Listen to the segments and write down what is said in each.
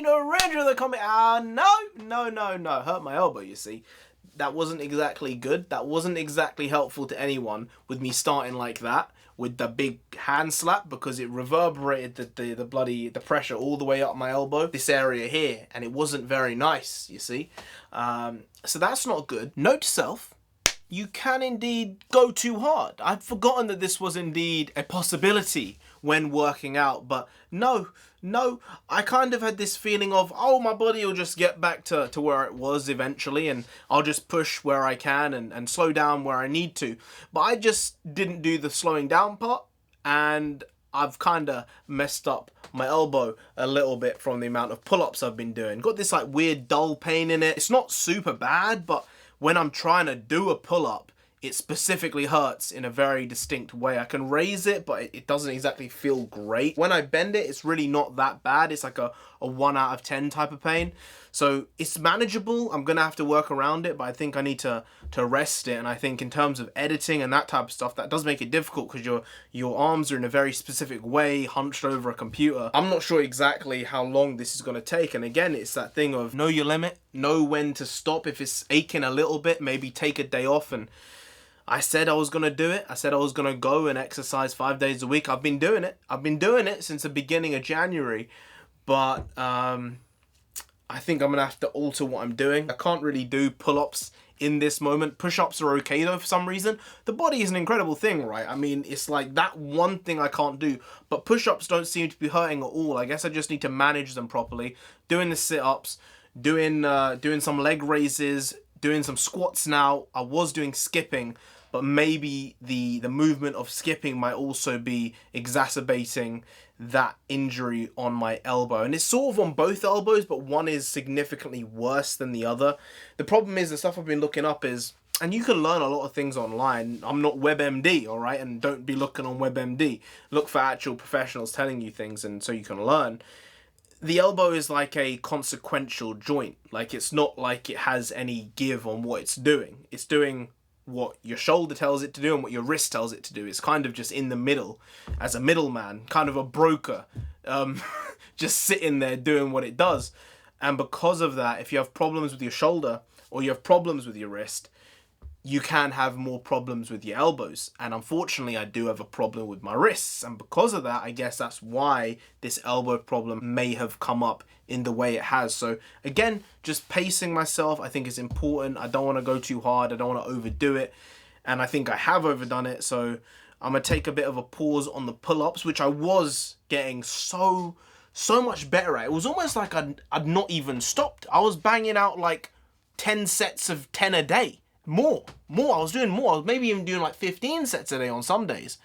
Hey, NarendraTheComic. No. Hurt my elbow, you see. That wasn't exactly good. That wasn't exactly helpful to anyone with me starting like that with the big hand slap, because it reverberated the pressure all the way up my elbow, this area here, and it wasn't very nice, you see. So that's not good. Note to self, you can indeed go too hard. I'd forgotten that this was indeed a possibility when working out, but no, I kind of had this feeling of, oh, my body will just get back to where it was eventually, and I'll just push where I can and slow down where I need to. But I just didn't do the slowing down part, and I've kind of messed up my elbow a little bit from the amount of pull-ups I've been doing. Got this like weird dull pain in it. It's not super bad, but when I'm trying to do a pull-up, it specifically hurts in a very distinct way. I can raise it, but it doesn't exactly feel great. When I bend it, it's really not that bad. It's like a 1 out of 10 type of pain. So it's manageable. I'm gonna have to work around it, but I think I need to rest it. And I think in terms of editing and that type of stuff, that does make it difficult because your arms are in a very specific way, hunched over a computer. I'm not sure exactly how long this is gonna take. And again, it's that thing of know your limit, know when to stop. If it's aching a little bit, maybe take a day off. And I said I was going to do it. I said I was going to go and exercise 5 days a week. I've been doing it. I've been doing it since the beginning of January. But I think I'm going to have to alter what I'm doing. I can't really do pull-ups in this moment. Push-ups are okay though for some reason. The body is an incredible thing, right? I mean, it's like that one thing I can't do. But push-ups don't seem to be hurting at all. I guess I just need to manage them properly. Doing the sit-ups, doing some leg raises, doing some squats now. I was doing skipping, but maybe the movement of skipping might also be exacerbating that injury on my elbow. And it's sort of on both elbows, but one is significantly worse than the other. The problem is the stuff I've been looking up is, and you can learn a lot of things online. I'm not WebMD, all right? And don't be looking on WebMD. Look for actual professionals telling you things, and so you can learn. The elbow is like a consequential joint. Like, it's not like it has any give on what it's doing. It's doing what your shoulder tells it to do and what your wrist tells it to do. It's kind of just in the middle as a middleman, kind of a broker, just sitting there doing what it does. And because of that, if you have problems with your shoulder or you have problems with your wrist, you can have more problems with your elbows. And unfortunately, I do have a problem with my wrists. And because of that, I guess that's why this elbow problem may have come up in the way it has. So again, just pacing myself, I think is important. I don't want to go too hard. I don't want to overdo it. And I think I have overdone it. So I'm going to take a bit of a pause on the pull-ups, which I was getting so much better at. It was almost like I'd not even stopped. I was banging out like 10 sets of 10 a day. More. I was doing more. I was maybe even doing like 15 sets a day on some days.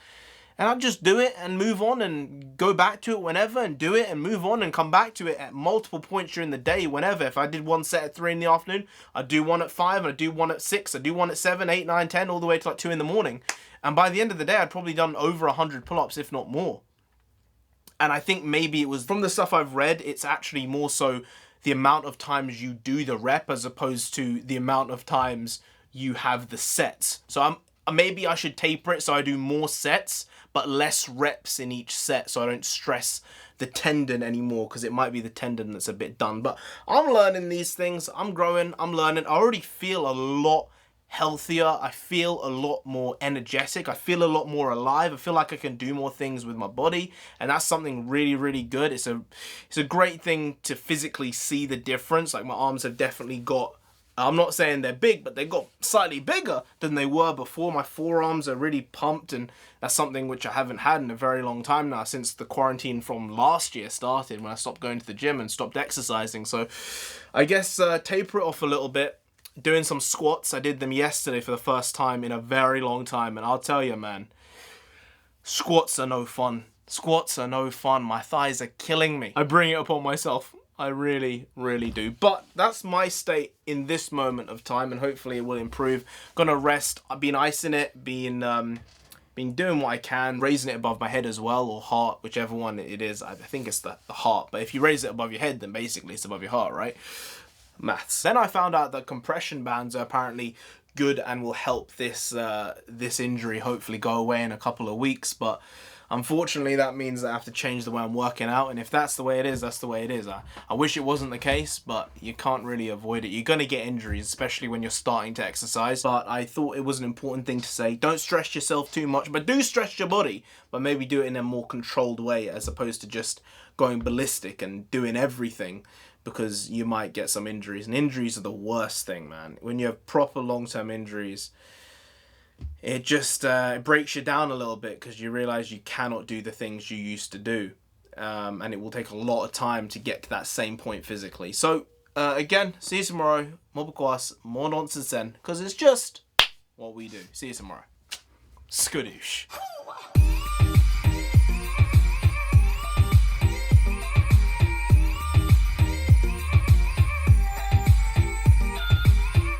And I'd just do it and move on and go back to it whenever and do it and move on and come back to it at multiple points during the day whenever. If I did one set at 3 in the afternoon, I'd do one at 5, and I'd do one at 6, I'd do one at 7, 8, 9, 10, all the way to like 2 in the morning. And by the end of the day, I'd probably done over 100 pull-ups, if not more. And I think maybe it was, from the stuff I've read, it's actually more so the amount of times you do the rep as opposed to the amount of times you have the sets. So maybe I should taper it so I do more sets but less reps in each set, so I don't stress the tendon anymore, because it might be the tendon that's a bit done. But I'm learning these things. I'm growing. I'm learning. I already feel a lot healthier. I feel a lot more energetic. I feel a lot more alive. I feel like I can do more things with my body, and that's something really, really good. It's a great thing to physically see the difference. Like, my arms have definitely got, I'm not saying they're big, but they got slightly bigger than they were before. My forearms are really pumped, and that's something which I haven't had in a very long time now, since the quarantine from last year started, when I stopped going to the gym and stopped exercising. So I guess taper it off a little bit. Doing some squats. I did them yesterday for the first time in a very long time, and I'll tell you, man, squats are no fun. Squats are no fun. My thighs are killing me. I bring it upon myself. I really, really do. But that's my state in this moment of time, and hopefully it will improve. Gonna rest. I've been icing it, been doing what I can, raising it above my head as well, or heart, whichever one it is. I think it's the heart, but if you raise it above your head, then basically it's above your heart, right? Maths. Then I found out that compression bands are apparently good and will help this injury hopefully go away in a couple of weeks, but unfortunately, that means that I have to change the way I'm working out. And if that's the way it is, that's the way it is. I wish it wasn't the case, but you can't really avoid it. You're going to get injuries, especially when you're starting to exercise. But I thought it was an important thing to say. Don't stress yourself too much, but do stress your body. But maybe do it in a more controlled way as opposed to just going ballistic and doing everything, because you might get some injuries. And injuries are the worst thing, man. When you have proper long-term injuries, it just it breaks you down a little bit because you realise you cannot do the things you used to do. And it will take a lot of time to get to that same point physically. So, again, see you tomorrow. More bakwas, more nonsense then, because it's just what we do. See you tomorrow. Skadoosh.